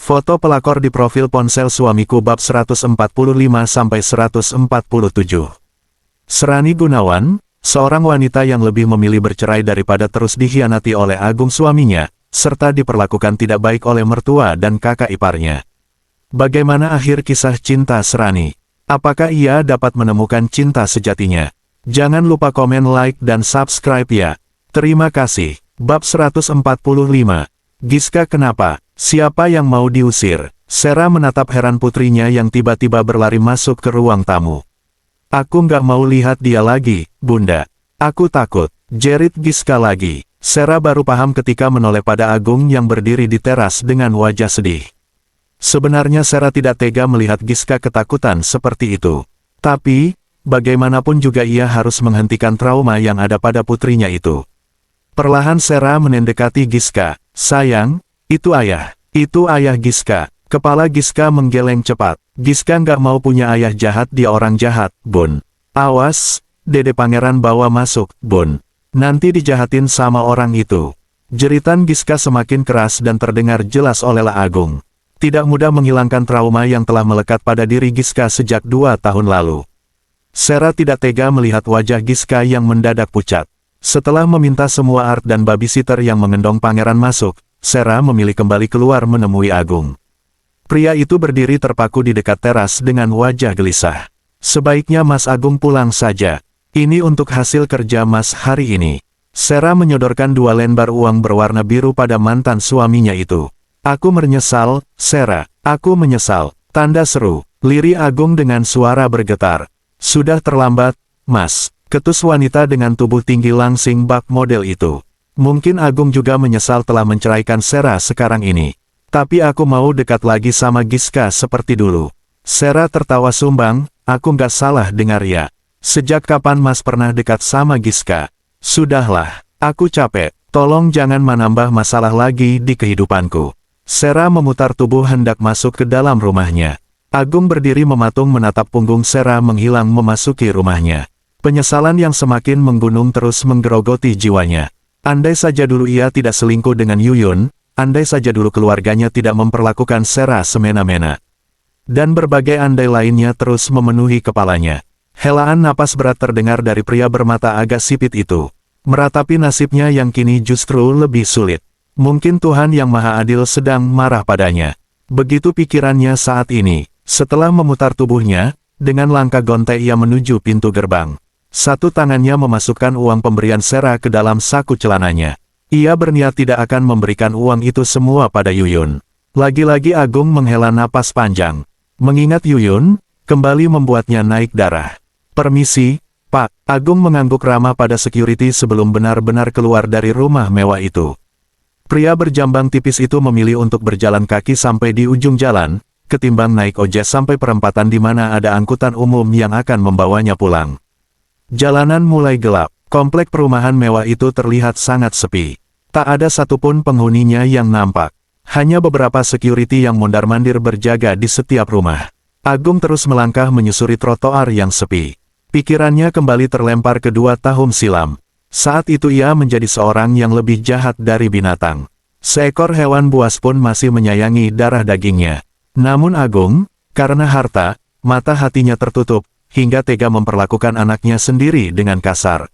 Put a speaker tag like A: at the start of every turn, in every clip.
A: Foto pelakor di profil ponsel suamiku bab 145-147. Serani Gunawan, seorang wanita yang lebih memilih bercerai daripada terus dikhianati oleh Agung suaminya, serta diperlakukan tidak baik oleh mertua dan kakak iparnya. Bagaimana akhir kisah cinta Serani? Apakah ia dapat menemukan cinta sejatinya? Jangan lupa komen, like, dan subscribe ya. Terima kasih. Bab 145. Giska kenapa? Siapa yang mau diusir? Sera menatap heran putrinya yang tiba-tiba berlari masuk ke ruang tamu. Aku nggak mau lihat dia lagi, Bunda. Aku takut. Jerit Giska lagi. Sera baru paham ketika menoleh pada Agung yang berdiri di teras dengan wajah sedih. Sebenarnya Sera tidak tega melihat Giska ketakutan seperti itu. Tapi, bagaimanapun juga ia harus menghentikan trauma yang ada pada putrinya itu. Perlahan Sera mendekati Giska. Sayang, itu ayah. Itu ayah Giska. Kepala Giska menggeleng cepat. Giska nggak mau punya ayah jahat, dia orang jahat, Bun. Awas, Dede Pangeran bawa masuk, Bun. Nanti dijahatin sama orang itu. Jeritan Giska semakin keras dan terdengar jelas oleh La Agung. Tidak mudah menghilangkan trauma yang telah melekat pada diri Giska sejak 2 tahun lalu. Sera tidak tega melihat wajah Giska yang mendadak pucat. Setelah meminta semua art dan babysitter yang mengendong pangeran masuk, Sera memilih kembali keluar menemui Agung. Pria itu berdiri terpaku di dekat teras dengan wajah gelisah. Sebaiknya Mas Agung pulang saja. Ini untuk hasil kerja Mas hari ini. Sera menyodorkan 2 lembar uang berwarna biru pada mantan suaminya itu. Aku menyesal, Sera. Aku menyesal. Tanda seru. Lirih Agung dengan suara bergetar. Sudah terlambat, Mas. Ketus wanita dengan tubuh tinggi langsing bak model itu. Mungkin Agung juga menyesal telah menceraikan Sera sekarang ini. Tapi aku mau dekat lagi sama Giska seperti dulu. Sera tertawa sumbang, aku nggak salah dengar ya. Sejak kapan Mas pernah dekat sama Giska? Sudahlah, aku capek. Tolong jangan menambah masalah lagi di kehidupanku. Sera memutar tubuh hendak masuk ke dalam rumahnya. Agung berdiri mematung menatap punggung Sera menghilang memasuki rumahnya. Penyesalan yang semakin menggunung terus menggerogoti jiwanya. Andai saja dulu ia tidak selingkuh dengan Yuyun, andai saja dulu keluarganya tidak memperlakukan Sera semena-mena. Dan berbagai andai lainnya terus memenuhi kepalanya. Helaan napas berat terdengar dari pria bermata agak sipit itu. Meratapi nasibnya yang kini justru lebih sulit. Mungkin Tuhan yang Maha Adil sedang marah padanya. Begitu pikirannya saat ini. Setelah memutar tubuhnya, dengan langkah gontai ia menuju pintu gerbang. Satu tangannya memasukkan uang pemberian Sera ke dalam saku celananya. Ia berniat tidak akan memberikan uang itu semua pada Yuyun. Lagi-lagi Agung menghela napas panjang. Mengingat Yuyun, kembali membuatnya naik darah. Permisi, Pak. Agung mengangguk ramah pada security sebelum benar-benar keluar dari rumah mewah itu. Pria berjambang tipis itu memilih untuk berjalan kaki sampai di ujung jalan, ketimbang naik ojek sampai perempatan di mana ada angkutan umum yang akan membawanya pulang. Jalanan mulai gelap. Komplek perumahan mewah itu terlihat sangat sepi. Tak ada satupun penghuninya yang nampak. Hanya beberapa security yang mondar-mandir berjaga di setiap rumah. Agung terus melangkah menyusuri trotoar yang sepi. Pikirannya kembali terlempar ke 2 tahun silam. Saat itu ia menjadi seorang yang lebih jahat dari binatang. Seekor hewan buas pun masih menyayangi darah dagingnya. Namun Agung, karena harta, mata hatinya tertutup, hingga tega memperlakukan anaknya sendiri dengan kasar.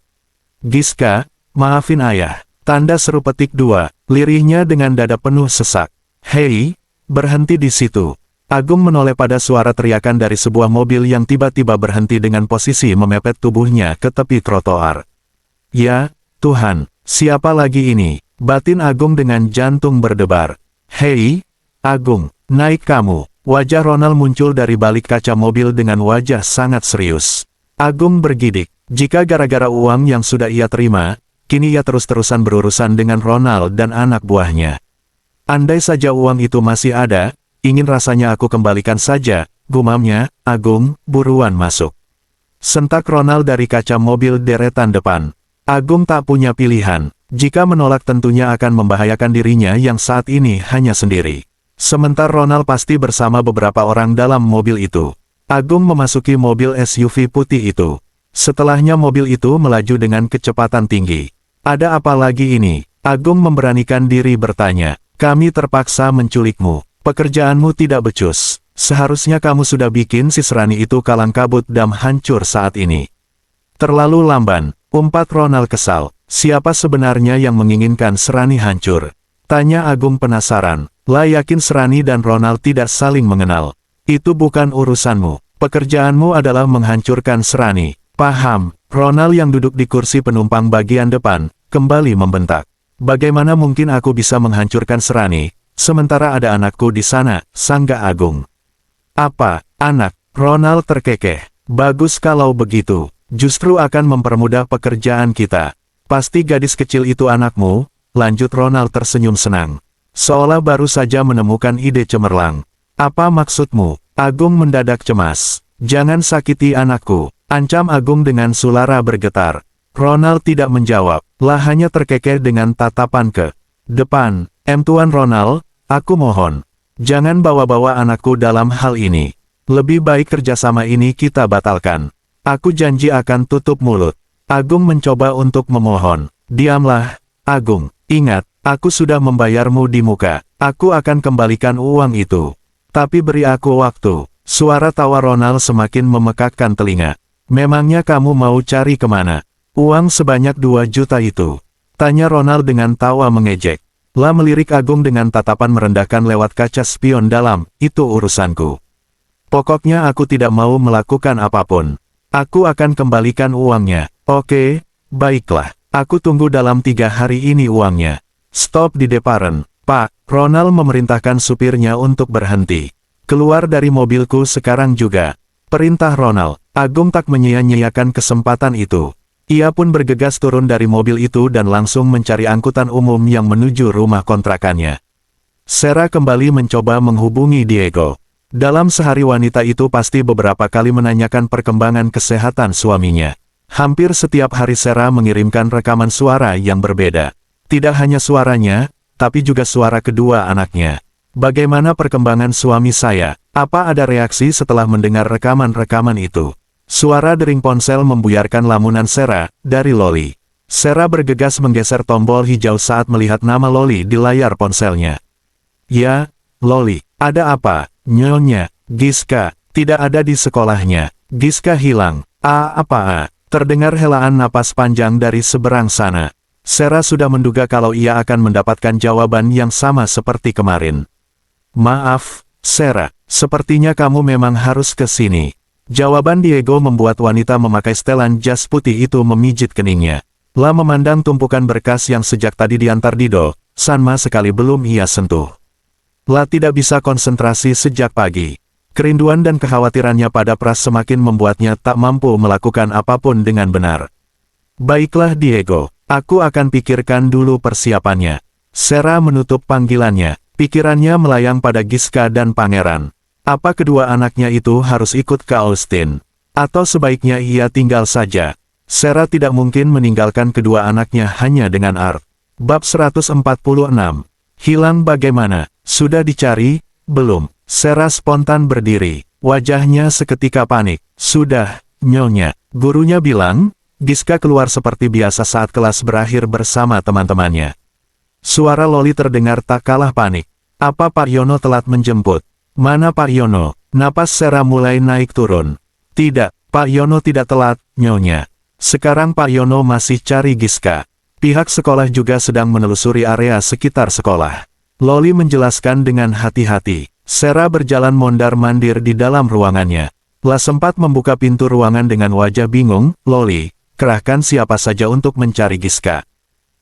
A: Giska, maafin ayah. Tanda seru petik 2, lirihnya dengan dada penuh sesak. Hei, berhenti di situ. Agung menoleh pada suara teriakan dari sebuah mobil yang tiba-tiba berhenti dengan posisi memepet tubuhnya ke tepi trotoar. Ya, Tuhan, siapa lagi ini? Batin Agung dengan jantung berdebar. Hei, Agung, naik kamu. Wajah Ronald muncul dari balik kaca mobil dengan wajah sangat serius. Agung bergidik. Jika gara-gara uang yang sudah ia terima, kini ia terus-terusan berurusan dengan Ronald dan anak buahnya. Andai saja uang itu masih ada, ingin rasanya aku kembalikan saja, gumamnya. Agung, buruan masuk. Sentak Ronald dari kaca mobil deretan depan. Agung tak punya pilihan. Jika menolak tentunya akan membahayakan dirinya yang saat ini hanya sendiri. Sementara Ronald pasti bersama beberapa orang dalam mobil itu. Agung memasuki mobil SUV putih itu. Setelahnya mobil itu melaju dengan kecepatan tinggi. Ada apa lagi ini? Agung memberanikan diri bertanya. Kami terpaksa menculikmu. Pekerjaanmu tidak becus. Seharusnya kamu sudah bikin si Serani itu kalang kabut dan hancur saat ini. Terlalu lamban, umpat Ronald kesal. Siapa sebenarnya yang menginginkan Serani hancur? Tanya Agung penasaran. Lah yakin Serani dan Ronald tidak saling mengenal. Itu bukan urusanmu. Pekerjaanmu adalah menghancurkan Serani. Paham? Ronald yang duduk di kursi penumpang bagian depan, kembali membentak. Bagaimana mungkin aku bisa menghancurkan Serani, sementara ada anakku di sana, sangga Agung. Apa, anak? Ronald terkekeh. Bagus kalau begitu, justru akan mempermudah pekerjaan kita. Pasti gadis kecil itu anakmu, lanjut Ronald tersenyum senang. Seolah baru saja menemukan ide cemerlang. Apa maksudmu? Agung mendadak cemas. Jangan sakiti anakku, ancam Agung dengan suara bergetar. Ronald tidak menjawab, lah hanya terkekeh dengan tatapan ke depan. Tuan Ronald, aku mohon. Jangan bawa-bawa anakku dalam hal ini. Lebih baik kerjasama ini kita batalkan. Aku janji akan tutup mulut. Agung mencoba untuk memohon. Diamlah, Agung. Ingat, aku sudah membayarmu di muka. Aku akan kembalikan uang itu. Tapi beri aku waktu. Suara tawa Ronald semakin memekakkan telinga. Memangnya kamu mau cari kemana? Uang sebanyak 2 juta itu. Tanya Ronald dengan tawa mengejek. Lah melirik Agung dengan tatapan merendahkan lewat kaca spion dalam, itu urusanku. Pokoknya aku tidak mau melakukan apapun. Aku akan kembalikan uangnya. Oke, baiklah. Aku tunggu dalam 3 hari ini uangnya. Stop di depan, Pak. Ronald memerintahkan supirnya untuk berhenti. Keluar dari mobilku sekarang juga. Perintah Ronald. Agung tak menyia-nyiakan kesempatan itu. Ia pun bergegas turun dari mobil itu dan langsung mencari angkutan umum yang menuju rumah kontrakannya. Sarah kembali mencoba menghubungi Diego. Dalam sehari wanita itu pasti beberapa kali menanyakan perkembangan kesehatan suaminya. Hampir setiap hari Sarah mengirimkan rekaman suara yang berbeda. Tidak hanya suaranya, tapi juga suara kedua anaknya. Bagaimana perkembangan suami saya? Apa ada reaksi setelah mendengar rekaman-rekaman itu? Suara dering ponsel membuyarkan lamunan Sarah dari Loli. Sarah bergegas menggeser tombol hijau saat melihat nama Loli di layar ponselnya. Ya, Loli, ada apa? Nyonya, Giska, tidak ada di sekolahnya. Giska hilang. Apa? Terdengar helaan napas panjang dari seberang sana. Sarah sudah menduga kalau ia akan mendapatkan jawaban yang sama seperti kemarin. Maaf, Sarah, sepertinya kamu memang harus ke sini. Jawaban Diego membuat wanita memakai setelan jas putih itu memijit keningnya. Lah memandang tumpukan berkas yang sejak tadi diantar Dido, sama sekali belum ia sentuh. Lah tidak bisa konsentrasi sejak pagi. Kerinduan dan kekhawatirannya pada Pras semakin membuatnya tak mampu melakukan apapun dengan benar. Baiklah Diego, aku akan pikirkan dulu persiapannya. Sarah menutup panggilannya, pikirannya melayang pada Giska dan Pangeran. Apa kedua anaknya itu harus ikut ke Austin? Atau sebaiknya ia tinggal saja? Sarah tidak mungkin meninggalkan kedua anaknya hanya dengan Art. Bab 146. Hilang bagaimana? Sudah dicari? Belum. Sarah spontan berdiri. Wajahnya seketika panik. Sudah, Nyonya. Gurunya bilang, Giska keluar seperti biasa saat kelas berakhir bersama teman-temannya. Suara Loli terdengar tak kalah panik. Apa Pak Yono telat menjemput? Mana Pak Yono? Napas Sarah mulai naik turun. Tidak, Pak Yono tidak telat, Nyonya. Sekarang Pak Yono masih cari Giska. Pihak sekolah juga sedang menelusuri area sekitar sekolah. Loli menjelaskan dengan hati-hati. Sarah berjalan mondar-mandir di dalam ruangannya. Lah sempat membuka pintu ruangan dengan wajah bingung. Loli, kerahkan siapa saja untuk mencari Giska.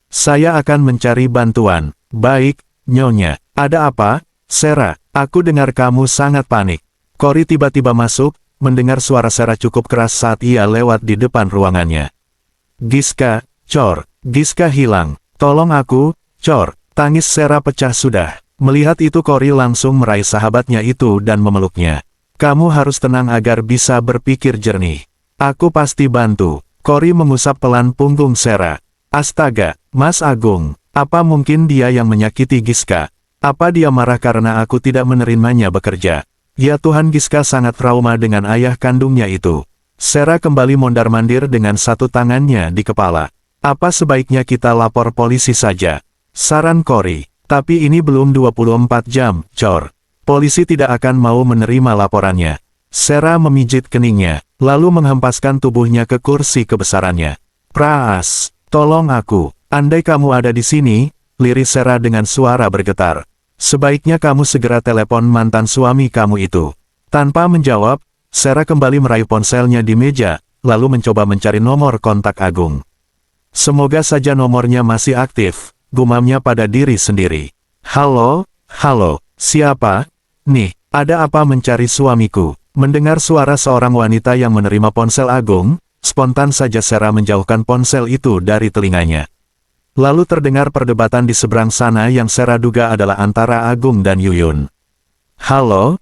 A: Saya akan mencari bantuan. Baik, Nyonya. Ada apa? Sarah, aku dengar kamu sangat panik. Cory tiba-tiba masuk, mendengar suara Sarah cukup keras saat ia lewat di depan ruangannya. Giska, Cor, Giska hilang. Tolong aku, Cor. Tangis Sarah pecah sudah. Melihat itu Cory langsung meraih sahabatnya itu dan memeluknya. Kamu harus tenang agar bisa berpikir jernih. Aku pasti bantu. Cory mengusap pelan punggung Sarah. Astaga, Mas Agung, apa mungkin dia yang menyakiti Giska? Apa dia marah karena aku tidak menerimanya bekerja? Ya Tuhan, Giska sangat trauma dengan ayah kandungnya itu. Sarah kembali mondar-mandir dengan satu tangannya di kepala. Apa sebaiknya kita lapor polisi saja? Saran Cory. Tapi ini belum 24 jam, Cor. Polisi tidak akan mau menerima laporannya. Sarah memijit keningnya, lalu menghempaskan tubuhnya ke kursi kebesarannya. Pras, tolong aku. Andai kamu ada di sini, liris Sarah dengan suara bergetar. Sebaiknya kamu segera telepon mantan suami kamu itu. Tanpa menjawab, Sarah kembali meraih ponselnya di meja, lalu mencoba mencari nomor kontak Agung. Semoga saja nomornya masih aktif, gumamnya pada diri sendiri. Halo, siapa? Nih, ada apa mencari suamiku? Mendengar suara seorang wanita yang menerima ponsel Agung, spontan saja Sarah menjauhkan ponsel itu dari telinganya. Lalu terdengar perdebatan di seberang sana yang Sarah duga adalah antara Agung dan Yuyun. Halo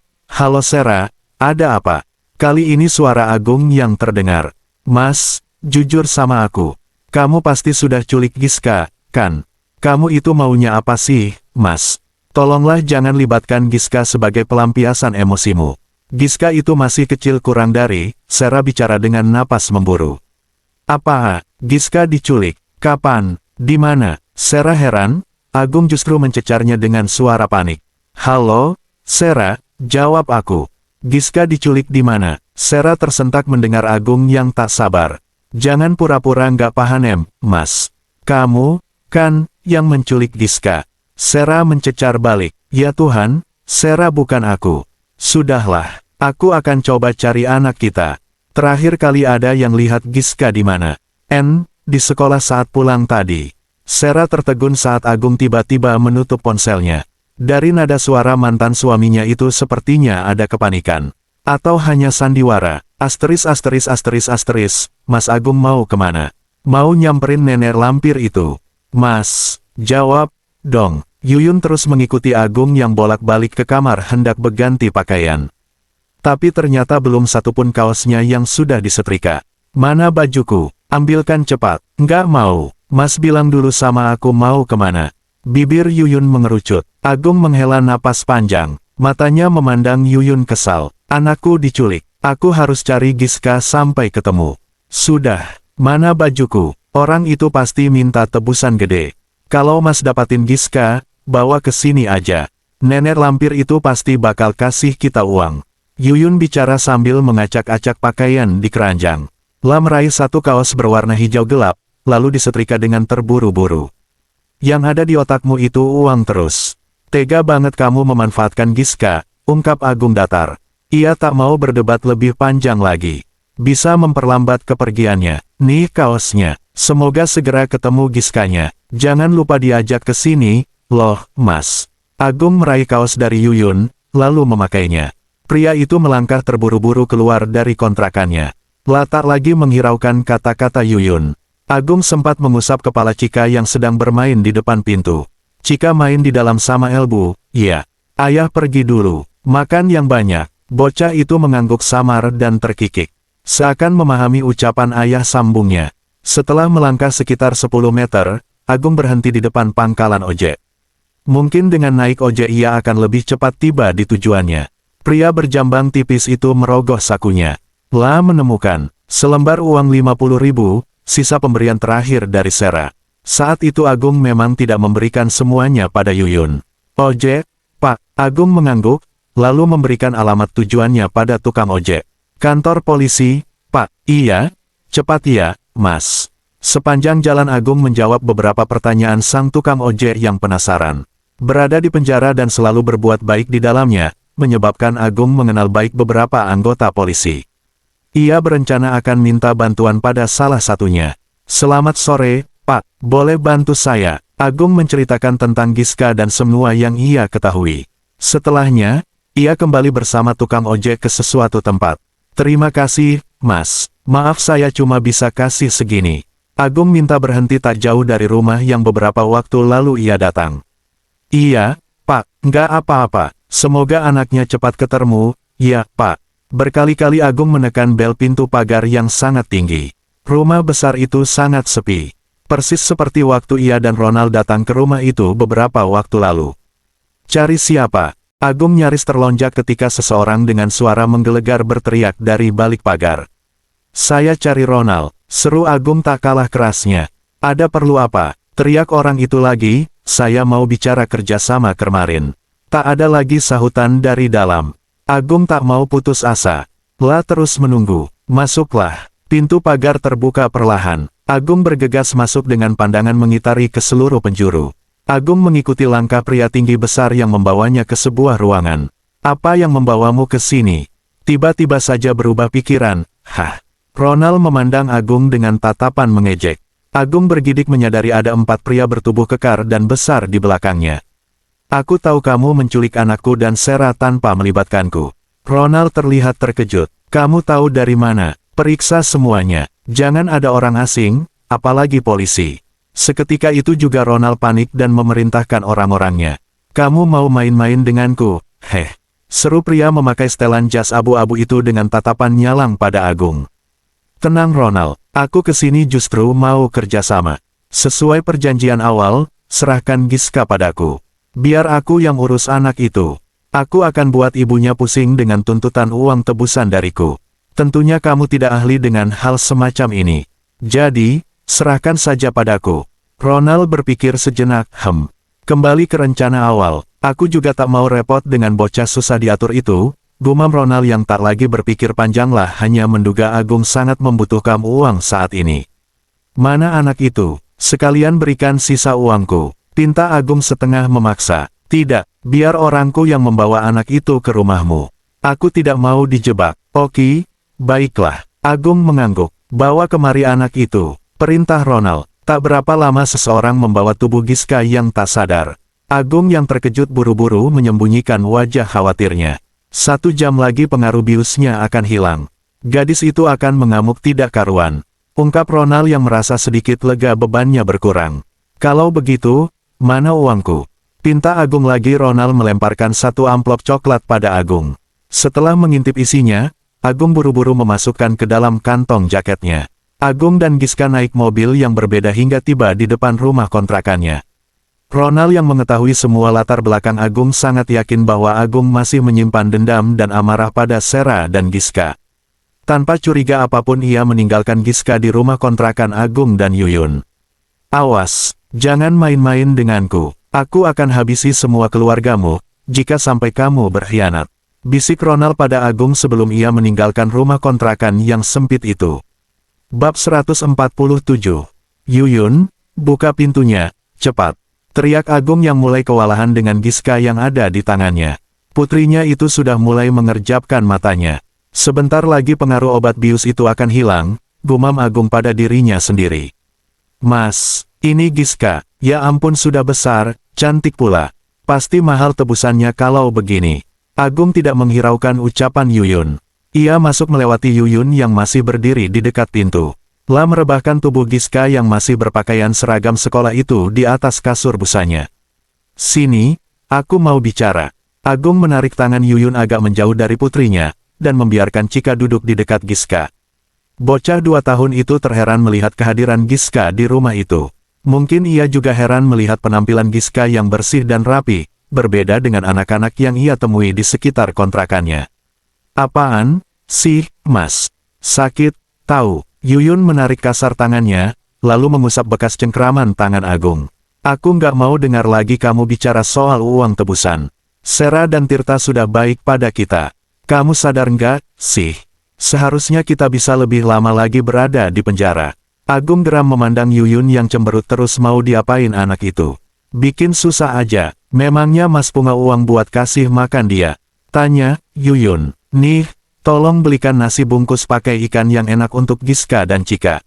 A: Sarah, ada apa? Kali ini suara Agung yang terdengar. Mas, jujur sama aku. Kamu pasti sudah culik Giska, kan? Kamu itu maunya apa sih, Mas? Tolonglah jangan libatkan Giska sebagai pelampiasan emosimu. Giska itu masih kecil kurang dari, Sarah bicara dengan napas memburu. Apa? Giska diculik? Kapan? Di mana? Sarah heran, Agung justru mencecarnya dengan suara panik. Halo, Sarah, jawab aku. Giska diculik di mana? Sarah tersentak mendengar Agung yang tak sabar. Jangan pura-pura nggak paham, Mas. Kamu, kan, yang menculik Giska. Sarah mencecar balik. Ya Tuhan, Sarah bukan aku. Sudahlah, aku akan coba cari anak kita. Terakhir kali ada yang lihat Giska di mana? Di sekolah saat pulang tadi. Sarah tertegun saat Agung tiba-tiba menutup ponselnya. Dari nada suara mantan suaminya itu sepertinya ada kepanikan. Atau hanya sandiwara. Asteris, Mas Agung mau kemana? Mau nyamperin nenek lampir itu? Mas, jawab dong. Yuyun terus mengikuti Agung yang bolak-balik ke kamar hendak berganti pakaian. Tapi ternyata belum satupun kaosnya yang sudah disetrika. Mana bajuku? Ambilkan cepat. Nggak mau. Mas bilang dulu sama aku mau kemana. Bibir Yuyun mengerucut. Agung menghela napas panjang. Matanya memandang Yuyun kesal. Anakku diculik. Aku harus cari Giska sampai ketemu. Sudah. Mana bajuku? Orang itu pasti minta tebusan gede. Kalau Mas dapatin Giska, bawa ke sini aja. Nenek lampir itu pasti bakal kasih kita uang. Yuyun bicara sambil mengacak-acak pakaian di keranjang. Meraih satu kaos berwarna hijau gelap, lalu disetrika dengan terburu-buru. Yang ada di otakmu itu uang terus. Tega banget kamu memanfaatkan Giska, ungkap Agung datar. Ia tak mau berdebat lebih panjang lagi. Bisa memperlambat kepergiannya. Nih kaosnya. Semoga segera ketemu Giskanya. Jangan lupa diajak ke sini, loh, Mas. Agung meraih kaos dari Yuyun, lalu memakainya. Pria itu melangkah terburu-buru keluar dari kontrakannya. Tak lagi menghiraukan kata-kata Yuyun. Agung sempat mengusap kepala Cika yang sedang bermain di depan pintu. Cika main di dalam sama Elbu. Iya. Ayah pergi dulu. Makan yang banyak. Bocah itu mengangguk samar dan terkikik. Seakan memahami ucapan ayah sambungnya. Setelah melangkah sekitar 10 meter, Agung berhenti di depan pangkalan ojek. Mungkin dengan naik ojek ia akan lebih cepat tiba di tujuannya. Pria berjambang tipis itu merogoh sakunya. Menemukan selembar uang 50.000, sisa pemberian terakhir dari Sarah. Saat itu Agung memang tidak memberikan semuanya pada Yuyun. Ojek, Pak. Agung mengangguk, lalu memberikan alamat tujuannya pada tukang ojek. Kantor polisi, Pak. Iya, cepat ya, Mas. Sepanjang jalan Agung menjawab beberapa pertanyaan sang tukang ojek yang penasaran. Berada di penjara dan selalu berbuat baik di dalamnya, menyebabkan Agung mengenal baik beberapa anggota polisi. Ia berencana akan minta bantuan pada salah satunya. Selamat sore, Pak. Boleh bantu saya? Agung menceritakan tentang Giska dan semua yang ia ketahui. Setelahnya, ia kembali bersama tukang ojek ke sesuatu tempat. Terima kasih, Mas. Maaf saya cuma bisa kasih segini. Agung minta berhenti tak jauh dari rumah yang beberapa waktu lalu ia datang. Iya, Pak. Nggak apa-apa. Semoga anaknya cepat ketemu. Ya, Pak. Berkali-kali Agung menekan bel pintu pagar yang sangat tinggi. Rumah besar itu sangat sepi. Persis seperti waktu ia dan Ronald datang ke rumah itu beberapa waktu lalu. Cari siapa? Agung nyaris terlonjak ketika seseorang dengan suara menggelegar berteriak dari balik pagar. Saya cari Ronald, seru Agung tak kalah kerasnya. Ada perlu apa? Teriak orang itu lagi, saya mau bicara kerjasama kemarin. Tak ada lagi sahutan dari dalam. Agung tak mau putus asa. Lah terus menunggu. Masuklah. Pintu pagar terbuka perlahan. Agung bergegas masuk dengan pandangan mengitari ke seluruh penjuru. Agung mengikuti langkah pria tinggi besar yang membawanya ke sebuah ruangan. Apa yang membawamu ke sini? Tiba-tiba saja berubah pikiran. Hah? Ronald memandang Agung dengan tatapan mengejek. Agung bergidik menyadari ada 4 pria bertubuh kekar dan besar di belakangnya. Aku tahu kamu menculik anakku dan Sarah tanpa melibatkanku. Ronald terlihat terkejut. Kamu tahu dari mana? Periksa semuanya. Jangan ada orang asing, apalagi polisi. Seketika itu juga Ronald panik dan memerintahkan orang-orangnya. Kamu mau main-main denganku? Heh. Seru pria memakai setelan jas abu-abu itu dengan tatapan nyalang pada Agung. Tenang Ronald, aku kesini justru mau kerjasama. Sesuai perjanjian awal, serahkan Giska padaku. Biar aku yang urus anak itu. Aku akan buat ibunya pusing dengan tuntutan uang tebusan dariku. Tentunya kamu tidak ahli dengan hal semacam ini. Jadi, serahkan saja padaku. Ronald berpikir sejenak, Kembali ke rencana awal, aku juga tak mau repot dengan bocah susah diatur itu. Gumam Ronald yang tak lagi berpikir panjanglah hanya menduga Agung sangat membutuhkan uang saat ini. Mana anak itu? Sekalian berikan sisa uangku. Pinta Agung setengah memaksa. Tidak, biar orangku yang membawa anak itu ke rumahmu. Aku tidak mau dijebak. Oke, baiklah. Agung mengangguk. Bawa kemari anak itu. Perintah Ronald. Tak berapa lama seseorang membawa tubuh Giska yang tak sadar. Agung yang terkejut buru-buru menyembunyikan wajah khawatirnya. 1 jam lagi pengaruh biusnya akan hilang. Gadis itu akan mengamuk tidak karuan. Ungkap Ronald yang merasa sedikit lega bebannya berkurang. Kalau begitu, mana uangku? Pinta Agung lagi. Ronald melemparkan 1 amplop coklat pada Agung. Setelah mengintip isinya, Agung buru-buru memasukkan ke dalam kantong jaketnya. Agung dan Giska naik mobil yang berbeda hingga tiba di depan rumah kontrakannya. Ronald yang mengetahui semua latar belakang Agung sangat yakin bahwa Agung masih menyimpan dendam dan amarah pada Sarah dan Giska. Tanpa curiga apapun ia meninggalkan Giska di rumah kontrakan Agung dan Yuyun. Awas, jangan main-main denganku. Aku akan habisi semua keluargamu, jika sampai kamu berkhianat. Bisik Ronald pada Agung sebelum ia meninggalkan rumah kontrakan yang sempit itu. Bab 147. Yuyun, buka pintunya, cepat. Teriak Agung yang mulai kewalahan dengan Giska yang ada di tangannya. Putrinya itu sudah mulai mengerjapkan matanya. Sebentar lagi pengaruh obat bius itu akan hilang, gumam Agung pada dirinya sendiri. Mas, ini Giska, ya ampun sudah besar, cantik pula. Pasti mahal tebusannya kalau begini. Agung tidak menghiraukan ucapan Yuyun. Ia masuk melewati Yuyun yang masih berdiri di dekat pintu. Lah merebahkan tubuh Giska yang masih berpakaian seragam sekolah itu di atas kasur busanya. Sini, aku mau bicara. Agung menarik tangan Yuyun agak menjauh dari putrinya, dan membiarkan Chika duduk di dekat Giska. Bocah 2 tahun itu terheran melihat kehadiran Giska di rumah itu. Mungkin ia juga heran melihat penampilan Giska yang bersih dan rapi, berbeda dengan anak-anak yang ia temui di sekitar kontrakannya. Apaan, sih, Mas? Sakit, tahu. Yuyun menarik kasar tangannya, lalu mengusap bekas cengkraman tangan Agung. Aku nggak mau dengar lagi kamu bicara soal uang tebusan. Sarah dan Tirta sudah baik pada kita. Kamu sadar nggak, sih? Seharusnya kita bisa lebih lama lagi berada di penjara. Agung geram memandang Yuyun yang cemberut terus mau diapain anak itu. Bikin susah aja, memangnya Mas punya uang buat kasih makan dia? Tanya, Yuyun. Nih, tolong belikan nasi bungkus pakai ikan yang enak untuk Giska dan Chika.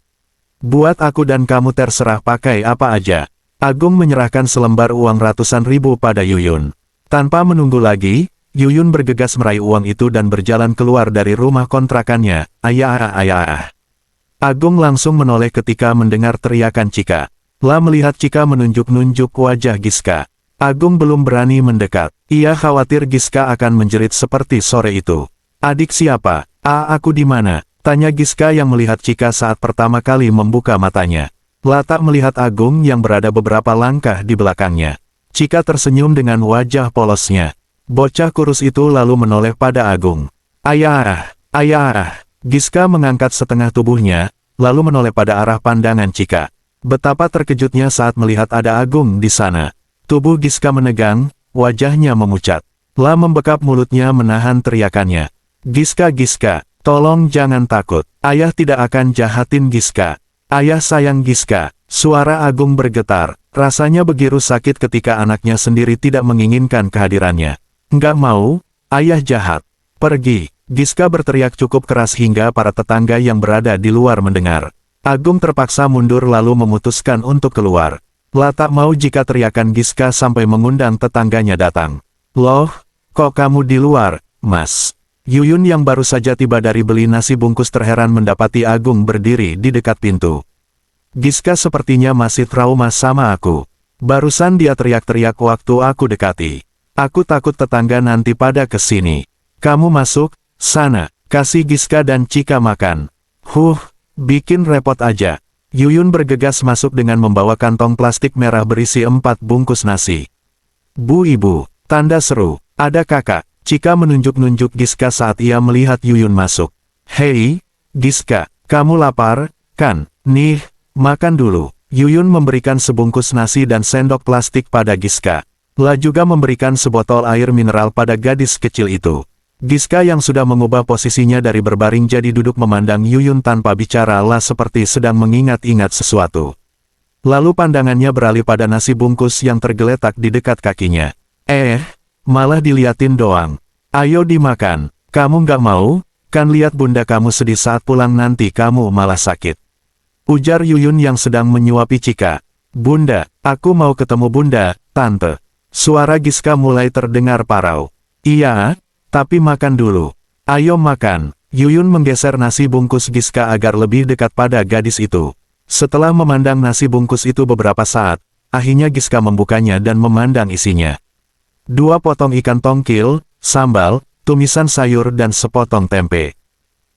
A: Buat aku dan kamu terserah pakai apa aja. Agung menyerahkan selembar uang ratusan ribu pada Yuyun. Tanpa menunggu lagi, Yuyun bergegas meraih uang itu dan berjalan keluar dari rumah kontrakannya. Ayah. Agung langsung menoleh ketika mendengar teriakan Chika. Lah melihat Chika menunjuk-nunjuk wajah Giska. Agung belum berani mendekat. Ia khawatir Giska akan menjerit seperti sore itu. Adik siapa? Aku di mana? Tanya Giska yang melihat Chika saat pertama kali membuka matanya. Latak melihat Agung yang berada beberapa langkah di belakangnya. Chika tersenyum dengan wajah polosnya. Bocah kurus itu lalu menoleh pada Agung. Ayah. Giska mengangkat setengah tubuhnya, lalu menoleh pada arah pandangan Chika. Betapa terkejutnya saat melihat ada Agung di sana. Tubuh Giska menegang, wajahnya memucat. La membekap mulutnya menahan teriakannya. Giska, Giska, tolong jangan takut. Ayah tidak akan jahatin Giska. Ayah sayang Giska. Suara Agung bergetar. Rasanya begitu sakit ketika anaknya sendiri tidak menginginkan kehadirannya. Nggak mau, ayah jahat. Pergi. Giska berteriak cukup keras hingga para tetangga yang berada di luar mendengar. Agung terpaksa mundur lalu memutuskan untuk keluar. La tak mau jika teriakan Giska sampai mengundang tetangganya datang. Loh, kok kamu di luar, Mas? Yuyun yang baru saja tiba dari beli nasi bungkus terheran mendapati Agung berdiri di dekat pintu. Giska sepertinya masih trauma sama aku. Barusan dia teriak-teriak waktu aku dekati. Aku takut tetangga nanti pada kesini. Kamu masuk, sana, kasih Giska dan Cika makan. Bikin repot aja. Yuyun bergegas masuk dengan membawa kantong plastik merah berisi 4 bungkus nasi. Bu ibu, tanda seru, ada kakak. Cika menunjuk-nunjuk Giska saat ia melihat Yuyun masuk. Hei, Giska, kamu lapar, kan? Nih, makan dulu. Yuyun memberikan sebungkus nasi dan sendok plastik pada Giska. La juga memberikan sebotol air mineral pada gadis kecil itu. Giska yang sudah mengubah posisinya dari berbaring jadi duduk memandang Yuyun tanpa bicara La seperti sedang mengingat-ingat sesuatu. Lalu pandangannya beralih pada nasi bungkus yang tergeletak di dekat kakinya. Malah diliatin doang. Ayo dimakan. Kamu nggak mau? Kan lihat bunda kamu sedih saat pulang nanti kamu malah sakit. Ujar Yuyun yang sedang menyuapi Cika. Bunda, aku mau ketemu bunda, tante. Suara Giska mulai terdengar parau. Iya, tapi makan dulu. Ayo makan. Yuyun menggeser nasi bungkus Giska agar lebih dekat pada gadis itu. Setelah memandang nasi bungkus itu beberapa saat, akhirnya Giska membukanya dan memandang isinya. 2 potong ikan tongkil, sambal, tumisan sayur dan sepotong tempe.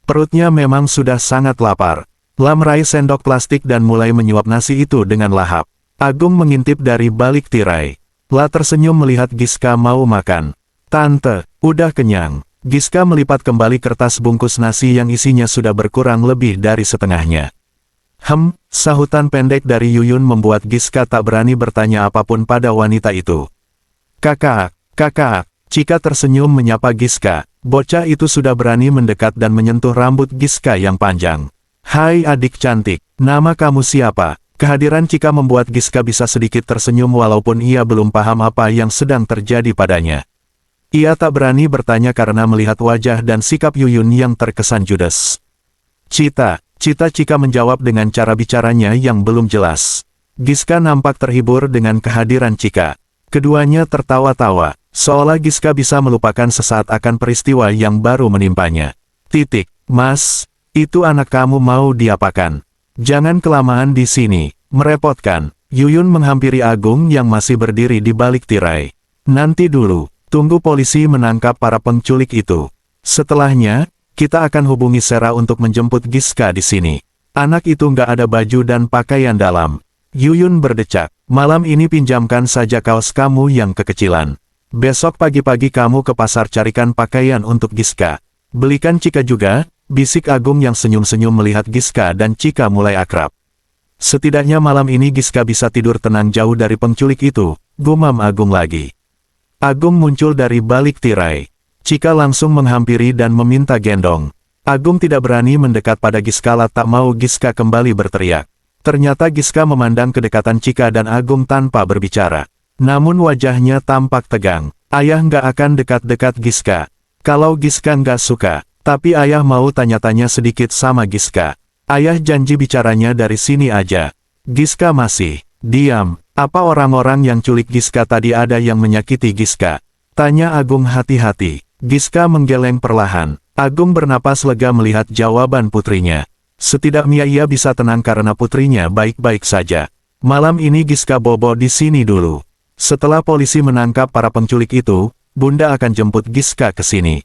A: Perutnya memang sudah sangat lapar. La meraih sendok plastik dan mulai menyuap nasi itu dengan lahap. Agung mengintip dari balik tirai. La tersenyum melihat Giska mau makan. Tante, udah kenyang. Giska melipat kembali kertas bungkus nasi yang isinya sudah berkurang lebih dari setengahnya. Sahutan pendek dari Yuyun membuat Giska tak berani bertanya apapun pada wanita itu. Kakak, Cika tersenyum menyapa Giska. Bocah itu sudah berani mendekat dan menyentuh rambut Giska yang panjang. Hai adik cantik, nama kamu siapa? Kehadiran Cika membuat Giska bisa sedikit tersenyum walaupun ia belum paham apa yang sedang terjadi padanya. Ia tak berani bertanya karena melihat wajah dan sikap Yuyun yang terkesan judes. Cita Cika menjawab dengan cara bicaranya yang belum jelas. Giska nampak terhibur dengan kehadiran Cika. Keduanya tertawa-tawa, seolah Giska bisa melupakan sesaat akan peristiwa yang baru menimpanya. Mas, itu anak kamu mau diapakan? Jangan kelamaan di sini, merepotkan. Yuyun menghampiri Agung yang masih berdiri di balik tirai. Nanti dulu, tunggu polisi menangkap para penculik itu. Setelahnya, kita akan hubungi Sera untuk menjemput Giska di sini. Anak itu nggak ada baju dan pakaian dalam. Yuyun berdecak. Malam ini pinjamkan saja kaos kamu yang kekecilan. Besok pagi-pagi kamu ke pasar carikan pakaian untuk Giska. Belikan Cika juga, bisik Agung yang senyum-senyum melihat Giska dan Cika mulai akrab. Setidaknya malam ini Giska bisa tidur tenang jauh dari penculik itu, gumam Agung lagi. Agung muncul dari balik tirai. Cika langsung menghampiri dan meminta gendong. Agung tidak berani mendekat pada Giska tak mau Giska kembali berteriak. Ternyata Giska memandang kedekatan Cika dan Agung tanpa berbicara. Namun wajahnya tampak tegang. Ayah nggak akan dekat-dekat Giska. Kalau Giska nggak suka, tapi ayah mau tanya-tanya sedikit sama Giska. Ayah janji bicaranya dari sini aja. Giska masih diam. Apa orang-orang yang culik Giska tadi ada yang menyakiti Giska? Tanya Agung hati-hati. Giska menggeleng perlahan. Agung bernapas lega melihat jawaban putrinya. Setidaknya ia bisa tenang karena putrinya baik-baik saja. Malam ini Giska bobo di sini dulu. Setelah polisi menangkap para penculik itu, Bunda akan jemput Giska ke sini.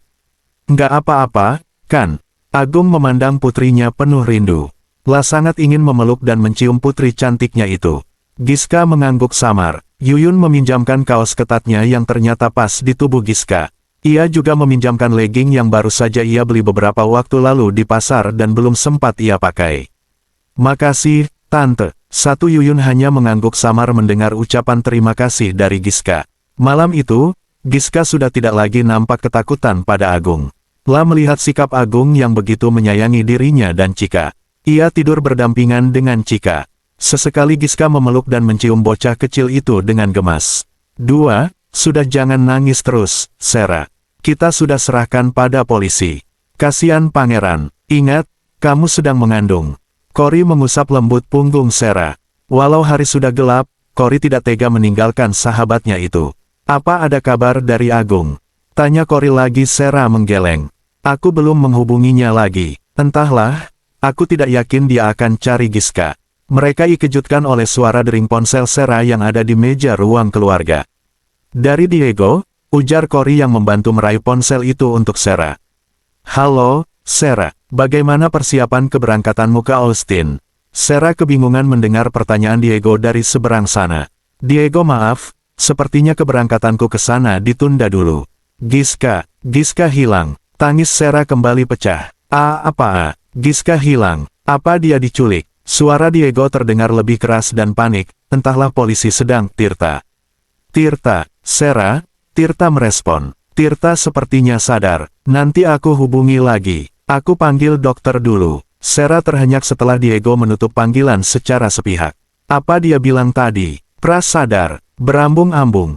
A: Nggak apa-apa, kan? Agung memandang putrinya penuh rindu. La sangat ingin memeluk dan mencium putri cantiknya itu. Giska mengangguk samar. Yuyun meminjamkan kaos ketatnya yang ternyata pas di tubuh Giska. Ia juga meminjamkan legging yang baru saja ia beli beberapa waktu lalu di pasar dan belum sempat ia pakai. Makasih, Tante. Yuyun hanya mengangguk samar mendengar ucapan terima kasih dari Giska. Malam itu, Giska sudah tidak lagi nampak ketakutan pada Agung. La melihat sikap Agung yang begitu menyayangi dirinya dan Cika. Ia tidur berdampingan dengan Cika. Sesekali Giska memeluk dan mencium bocah kecil itu dengan gemas. Sudah jangan nangis terus, Sera. Kita sudah serahkan pada polisi. Kasihan pangeran. Ingat, kamu sedang mengandung. Cory mengusap lembut punggung Sera. Walau hari sudah gelap, Cory tidak tega meninggalkan sahabatnya itu. Apa ada kabar dari Agung? Tanya Cory lagi. Sera menggeleng. Aku belum menghubunginya lagi. Entahlah, aku tidak yakin dia akan cari Giska. Mereka dikejutkan oleh suara dering ponsel Sera yang ada di meja ruang keluarga. Dari Diego, ujar Cory yang membantu meraih ponsel itu untuk Sera. Halo, Sera, bagaimana persiapan keberangkatanmu ke Austin? Sera kebingungan mendengar pertanyaan Diego dari seberang sana. Diego, maaf, sepertinya keberangkatanku ke sana ditunda dulu. Giska hilang. Tangis Sera kembali pecah. Apa? Giska hilang. Apa dia diculik? Suara Diego terdengar lebih keras dan panik. Entahlah polisi sedang. Tirta, Sera. Tirta merespon. Tirta sepertinya sadar. Nanti aku hubungi lagi. Aku panggil dokter dulu. Sera terhenyak setelah Diego menutup panggilan secara sepihak. Apa dia bilang tadi? Pras sadar. Berambung-ambung.